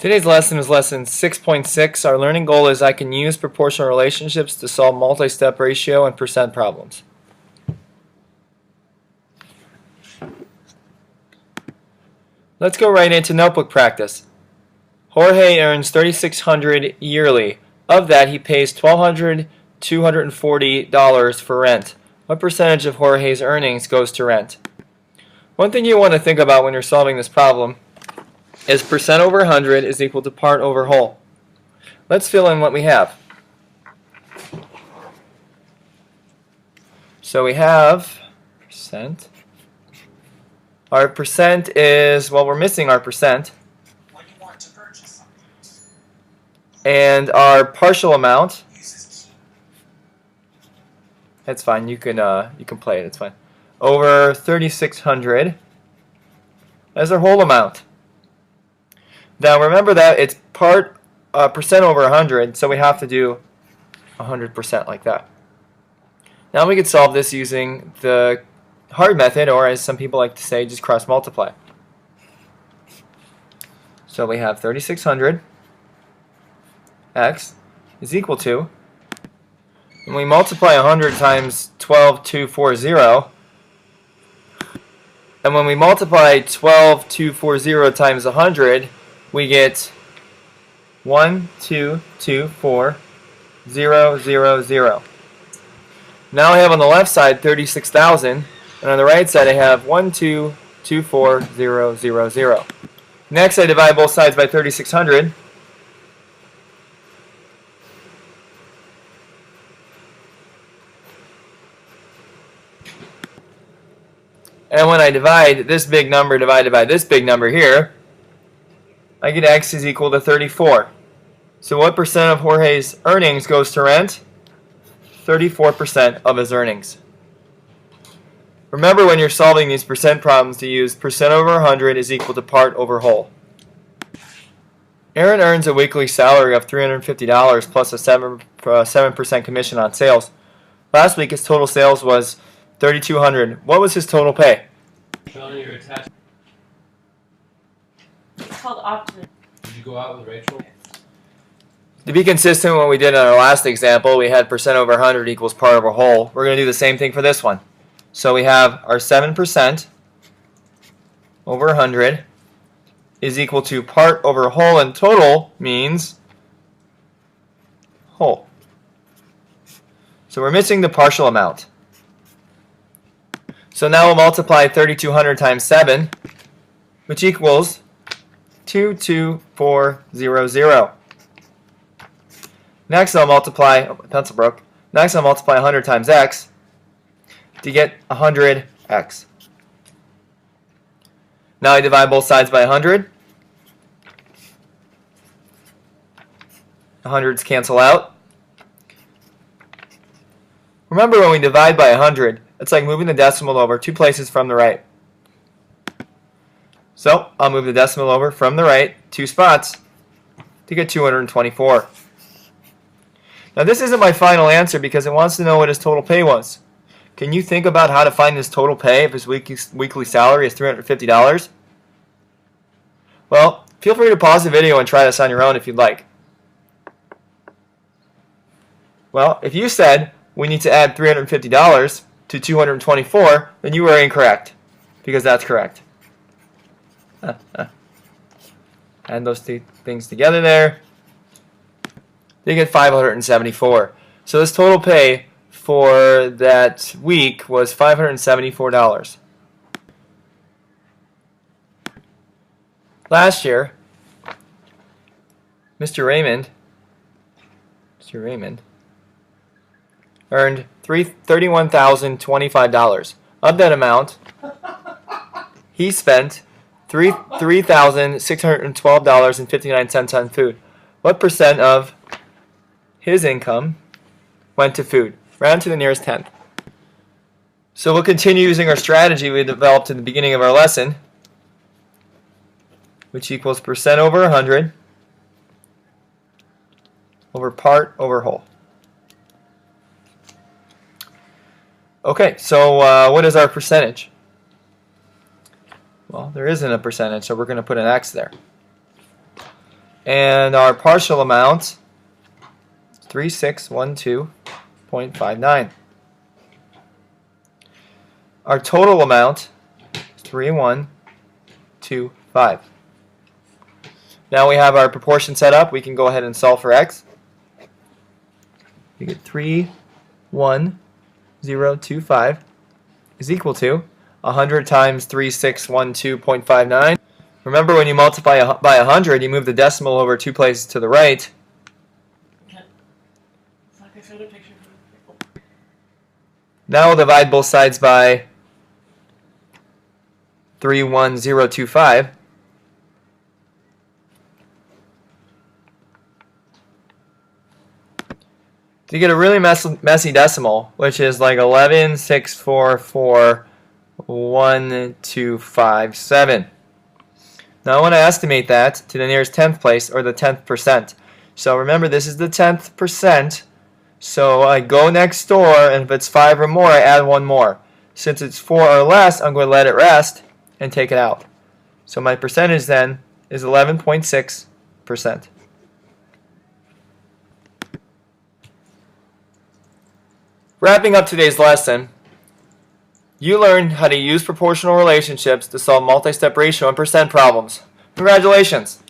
Today's lesson is lesson 6.6. Our learning goal is I can use proportional relationships to solve multi-step ratio and percent problems. Let's go right into notebook practice. Jorge earns $3,600 yearly. Of that, he pays $240 for rent. What percentage of Jorge's earnings goes to rent? One thing you want to think about when you're solving this problem is percent over 100 is equal to part over whole. Let's fill in what we have. So we have percent. Our percent is, well, we're missing our percent. When you want to purchase something. And our partial amount. That's fine. You can play it. It's fine. Over 3,600. That's our whole amount. Now remember that it's percent over 100, so we have to do 100% like that. Now we could solve this using the hard method, or as some people like to say, just cross multiply. So we have 3,600 x is equal to, and we multiply 100 times 12,240, and when we multiply 12,240 times 100, we get 1,224,000. Now I have on the left side 36,000, and on the right side I have 1,224,000. Next I divide both sides by 3,600. And when I divide this big number divided by this big number here, I get x is equal to 34. So what percent of Jorge's earnings goes to rent? 34% of his earnings. Remember when you're solving these percent problems to use percent over 100 is equal to part over whole. Aaron earns a weekly salary of $350 plus a 7% commission on sales. Last week his total sales was $3,200. What was his total pay? It's called optimism. Did you go out with Rachel? To be consistent with what we did in our last example, we had percent over 100 equals part over whole. We're going to do the same thing for this one. So we have our 7% over 100 is equal to part over whole, and total means whole. So we're missing the partial amount. So now we'll multiply 3,200 times 7, which equals 22400. Next I'll multiply, pencil broke. Next I'll multiply 100 times x to get 100x. Now I divide both sides by 100. 100s cancel out. Remember when we divide by 100, it's like moving the decimal over 2 places from the right. So I'll move the decimal over from the right 2 spots to get 224. Now this isn't my final answer because it wants to know what his total pay was. Can you think about how to find his total pay if his weekly salary is $350? Well, feel free to pause the video and try this on your own if you'd like. Well, if you said we need to add $350 to 224, then you were incorrect, because that's correct. Add those two things together there. They get 574. So this total pay for that week was $574. Last year, Mr. Raymond earned $31,025. Of that amount, he spent $3,612.59 on food. What percent of his income went to food? Round to the nearest tenth. So we'll continue using our strategy we developed in the beginning of our lesson, which equals percent over 100 over part over whole. Okay, so what is our percentage? Well, there isn't a percentage, so we're going to put an X there. And our partial amount is 3612.59. Our total amount is 3125. Now we have our proportion set up. We can go ahead and solve for x. You get 31025 is equal to 100 times 3612.59. Remember, when you multiply by 100, you move the decimal over 2 places to the right. Okay. It's like I showed a picture for people. Now we'll divide both sides by 31025. To get a really messy decimal, which is like 11,644,1257. Now I want to estimate that to the nearest 10th place, or the 10th percent. So remember, this is the 10th percent. So I go next door, and if it's 5 or more, I add 1 more. Since it's 4 or less, I'm going to let it rest and take it out. So my percentage then is 11.6%. Wrapping up today's lesson, you learned how to use proportional relationships to solve multi-step ratio and percent problems. Congratulations!